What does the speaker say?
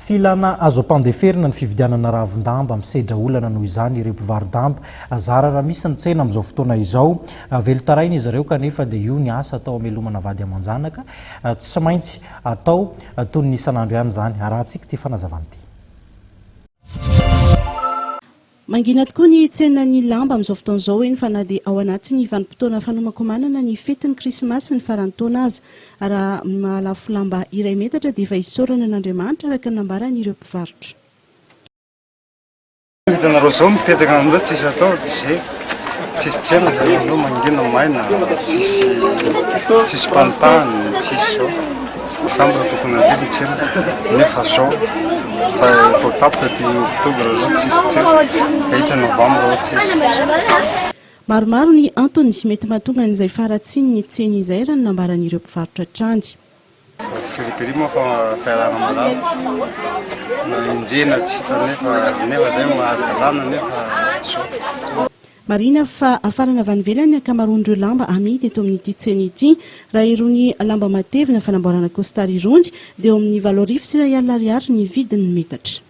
filana azo ampandeferina ny fividianana ravin-damba amin'ny sedra olana noho izany ireo mpivaridamba zarara misy ny tsena amin'izao fotoana izao velotaraina izy ireo kanefa dia io ny asa atao amelomana vady aman-janaka tsy maintsy atao toy ny isan'andro ihany izany arahantsika ty fanazavana ty. Mangina tokoa ny tsena ny lamba amin'izao fotoana izao eny fa na dia ao anatin'ny vanim-potoana fanomakomanana ny fetin'ny krismasy ny farantaona azy raha mahalafo lamba iray metatra dia efa isaorana n'Andriamanitra araka ny nambarany ireo mpivarotra. Hitanareo izao mipetsaka amin'izao tsisy atao dia izay tsisy tsena no mangina maina tsisy pantany tsisy zao sambra tokony andilony tsena nefa zao fa tapitra dia oktobra zao tsisy tsena fa novambra zao tsisy. Maromaro ny antony mety mahatonga an'izay faratsiny ny tsena izay raha ny nambaran'ireo mpivarotra Trandy. Firipiri moa fa fiarahana malama injena tsy hita nefa zay mahadalana nefa zao. Marina fa afarana avy any ivelany ny ankamaroan'ireo lamba amidy eto amin'ity tsena ity raha irony lamba matevina fanamboarana kostara irony dia eo amin'ny 8 ariary ny vidiny metatra.